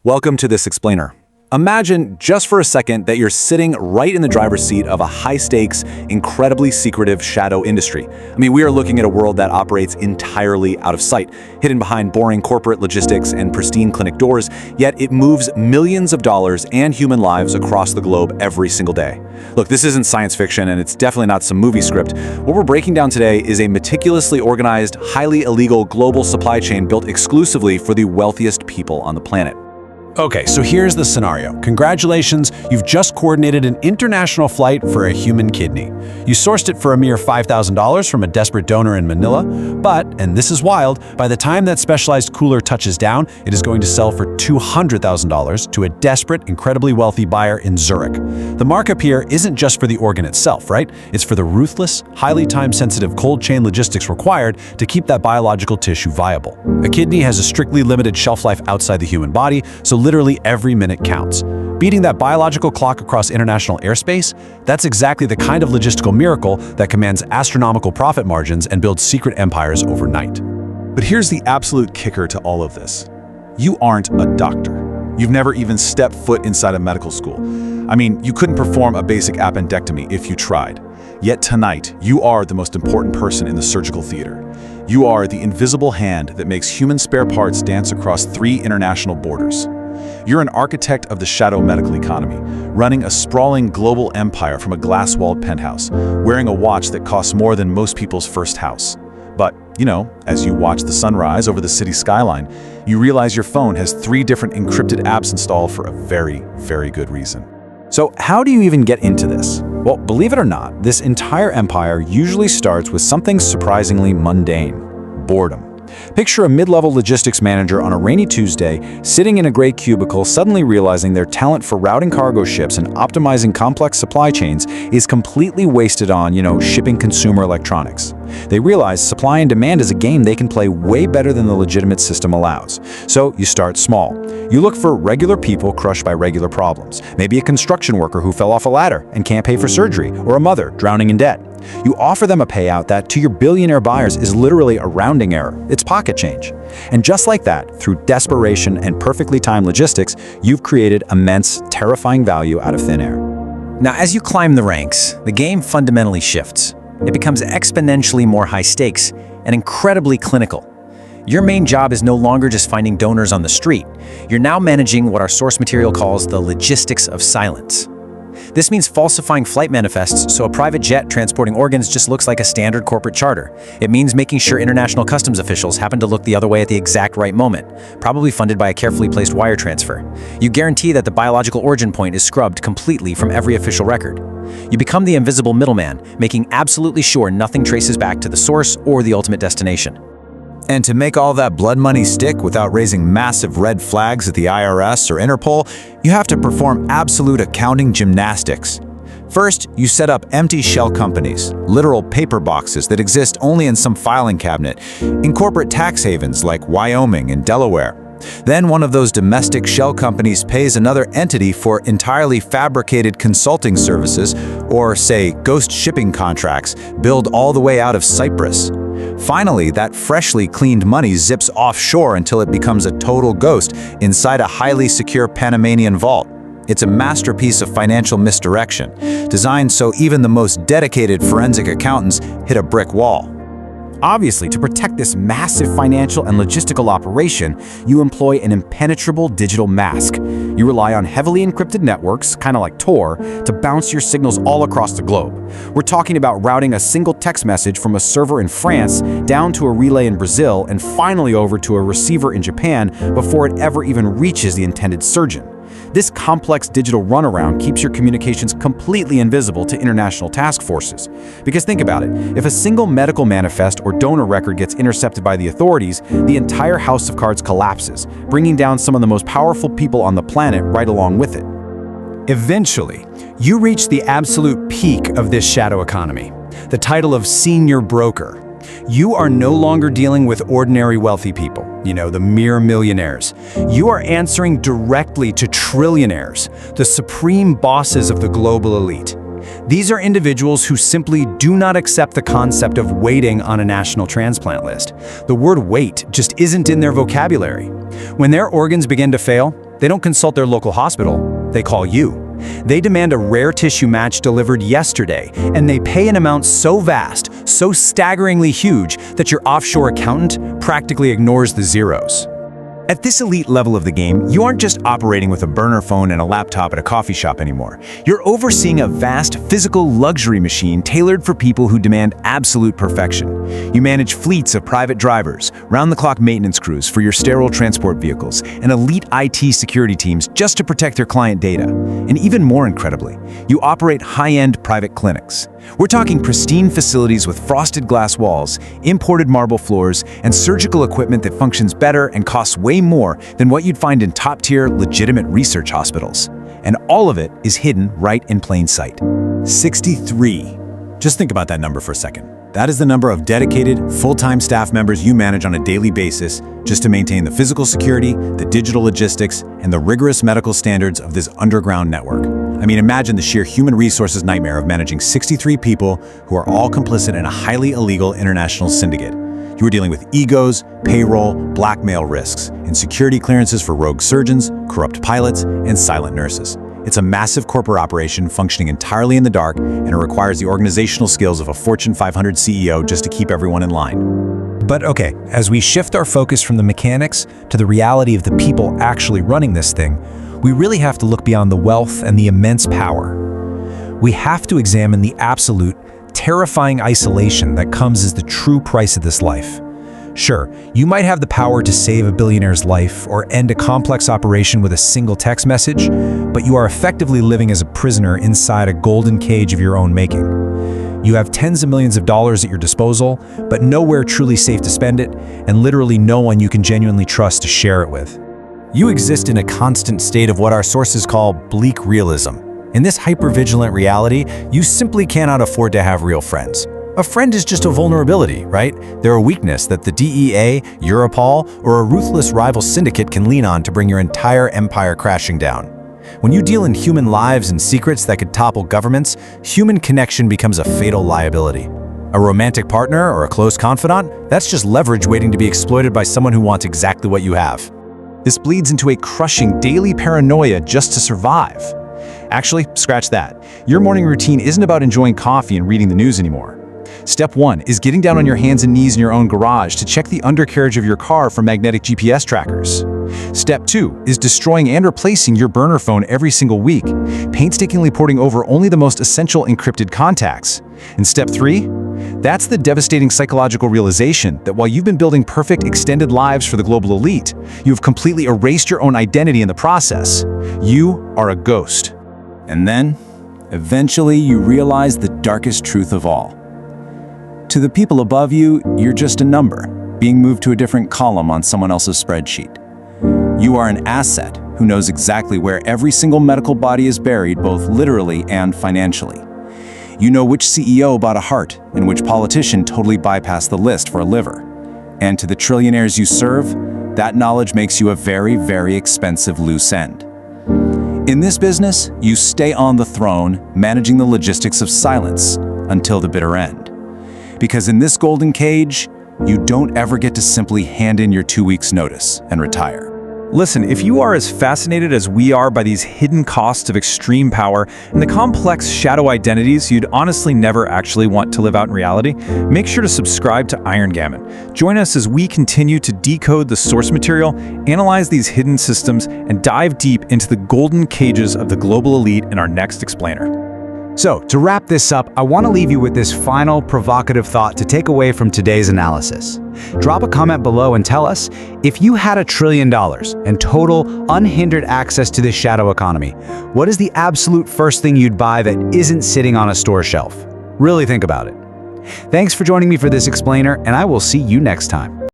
Welcome to this explainer. Imagine just for a second that you're sitting right in the driver's seat of a high-stakes, incredibly secretive shadow industry. We are looking at a world that operates entirely out of sight, hidden behind boring corporate logistics and pristine clinic doors, yet it moves millions of dollars and human lives across the globe every single day. Look, this isn't science fiction, and it's definitely not some movie script. What we're breaking down today is a meticulously organized, highly illegal global supply chain built exclusively for the wealthiest people on the planet. Okay, so here's the scenario. Congratulations, you've just coordinated an international flight for a human kidney. You sourced it for a mere $5,000 from a desperate donor in Manila, but, and this is wild, by the time that specialized cooler touches down, it is going to sell for $200,000 to a desperate, incredibly wealthy buyer in Zurich. The markup here isn't just for the organ itself, right? It's for the ruthless, highly time-sensitive cold chain logistics required to keep that biological tissue viable. A kidney has a strictly limited shelf life outside the human body, so literally every minute counts. Beating that biological clock across international airspace, that's exactly the kind of logistical miracle that commands astronomical profit margins and builds secret empires overnight. But here's the absolute kicker to all of this. You aren't a doctor. You've never even stepped foot inside a medical school. You couldn't perform a basic appendectomy if you tried. Yet tonight, you are the most important person in the surgical theater. You are the invisible hand that makes human spare parts dance across 3 international borders. You're an architect of the shadow medical economy, running a sprawling global empire from a glass-walled penthouse, wearing a watch that costs more than most people's first house. But, as you watch the sunrise over the city skyline, you realize your phone has 3 different encrypted apps installed for a very, very good reason. So how do you even get into this? Well, believe it or not, this entire empire usually starts with something surprisingly mundane: boredom. Picture a mid-level logistics manager on a rainy Tuesday, sitting in a gray cubicle, suddenly realizing their talent for routing cargo ships and optimizing complex supply chains is completely wasted on, shipping consumer electronics. They realize supply and demand is a game they can play way better than the legitimate system allows. So you start small. You look for regular people crushed by regular problems. Maybe a construction worker who fell off a ladder and can't pay for surgery, or a mother drowning in debt. You offer them a payout that, to your billionaire buyers, is literally a rounding error. It's pocket change. And just like that, through desperation and perfectly timed logistics, you've created immense, terrifying value out of thin air. Now, as you climb the ranks, the game fundamentally shifts. It becomes exponentially more high stakes and incredibly clinical. Your main job is no longer just finding donors on the street. You're now managing what our source material calls the logistics of silence. This means falsifying flight manifests so a private jet transporting organs just looks like a standard corporate charter. It means making sure international customs officials happen to look the other way at the exact right moment, probably funded by a carefully placed wire transfer. You guarantee that the biological origin point is scrubbed completely from every official record. You become the invisible middleman, making absolutely sure nothing traces back to the source or the ultimate destination. And to make all that blood money stick without raising massive red flags at the IRS or Interpol, you have to perform absolute accounting gymnastics. First, you set up empty shell companies, literal paper boxes that exist only in some filing cabinet, in corporate tax havens like Wyoming and Delaware. Then one of those domestic shell companies pays another entity for entirely fabricated consulting services, or say, ghost shipping contracts, billed all the way out of Cyprus. Finally, that freshly cleaned money zips offshore until it becomes a total ghost inside a highly secure Panamanian vault. It's a masterpiece of financial misdirection, designed so even the most dedicated forensic accountants hit a brick wall. Obviously, to protect this massive financial and logistical operation, you employ an impenetrable digital mask. You rely on heavily encrypted networks, kind of like Tor, to bounce your signals all across the globe. We're talking about routing a single text message from a server in France down to a relay in Brazil and finally over to a receiver in Japan before it ever even reaches the intended surgeon. This complex digital runaround keeps your communications completely invisible to international task forces. Because think about it, if a single medical manifest or donor record gets intercepted by the authorities, the entire house of cards collapses, bringing down some of the most powerful people on the planet right along with it. Eventually, you reach the absolute peak of this shadow economy, the title of senior broker. You are no longer dealing with ordinary wealthy people, the mere millionaires. You are answering directly to trillionaires, the supreme bosses of the global elite. These are individuals who simply do not accept the concept of waiting on a national transplant list. The word wait just isn't in their vocabulary. When their organs begin to fail, they don't consult their local hospital, they call you. They demand a rare tissue match delivered yesterday, and they pay an amount so vast, so staggeringly huge, that your offshore accountant practically ignores the zeros. At this elite level of the game, you aren't just operating with a burner phone and a laptop at a coffee shop anymore. You're overseeing a vast physical luxury machine tailored for people who demand absolute perfection. You manage fleets of private drivers, round-the-clock maintenance crews for your sterile transport vehicles, and elite IT security teams just to protect their client data. And even more incredibly, you operate high-end private clinics. We're talking pristine facilities with frosted glass walls, imported marble floors, and surgical equipment that functions better and costs way more than what you'd find in top-tier, legitimate research hospitals. And all of it is hidden right in plain sight. 63. Just think about that number for a second. That is the number of dedicated, full-time staff members you manage on a daily basis just to maintain the physical security, the digital logistics, and the rigorous medical standards of this underground network. I mean, imagine the sheer human resources nightmare of managing 63 people who are all complicit in a highly illegal international syndicate. You are dealing with egos, payroll, blackmail risks, and security clearances for rogue surgeons, corrupt pilots, and silent nurses. It's a massive corporate operation functioning entirely in the dark, and it requires the organizational skills of a Fortune 500 CEO just to keep everyone in line. But okay, as we shift our focus from the mechanics to the reality of the people actually running this thing, we really have to look beyond the wealth and the immense power. We have to examine the absolute, terrifying isolation that comes as the true price of this life. Sure, you might have the power to save a billionaire's life or end a complex operation with a single text message, but you are effectively living as a prisoner inside a golden cage of your own making. You have tens of millions of dollars at your disposal, but nowhere truly safe to spend it, and literally no one you can genuinely trust to share it with. You exist in a constant state of what our sources call bleak realism. In this hypervigilant reality, you simply cannot afford to have real friends. A friend is just a vulnerability, right? They're a weakness that the DEA, Europol, or a ruthless rival syndicate can lean on to bring your entire empire crashing down. When you deal in human lives and secrets that could topple governments, human connection becomes a fatal liability. A romantic partner or a close confidant, that's just leverage waiting to be exploited by someone who wants exactly what you have. This bleeds into a crushing daily paranoia just to survive. Actually, scratch that. Your morning routine isn't about enjoying coffee and reading the news anymore. Step 1 is getting down on your hands and knees in your own garage to check the undercarriage of your car for magnetic GPS trackers. Step 2 is destroying and replacing your burner phone every single week, painstakingly porting over only the most essential encrypted contacts. And step 3? That's the devastating psychological realization that while you've been building perfect extended lives for the global elite, you've completely erased your own identity in the process. You are a ghost. And then, eventually, you realize the darkest truth of all. To the people above you, you're just a number, being moved to a different column on someone else's spreadsheet. You are an asset who knows exactly where every single medical body is buried, both literally and financially. You know which CEO bought a heart and which politician totally bypassed the list for a liver. And to the trillionaires you serve, that knowledge makes you a very, very expensive loose end. In this business, you stay on the throne, managing the logistics of silence until the bitter end. Because in this golden cage, you don't ever get to simply hand in your 2 weeks' notice and retire. Listen, if you are as fascinated as we are by these hidden costs of extreme power and the complex shadow identities you'd honestly never actually want to live out in reality, make sure to subscribe to Iron Gammon. Join us as we continue to decode the source material, analyze these hidden systems, and dive deep into the golden cages of the global elite in our next explainer. So, to wrap this up, I want to leave you with this final provocative thought to take away from today's analysis. Drop a comment below and tell us, if you had $1 trillion and total, unhindered access to this shadow economy, what is the absolute first thing you'd buy that isn't sitting on a store shelf? Really think about it. Thanks for joining me for this explainer, and I will see you next time.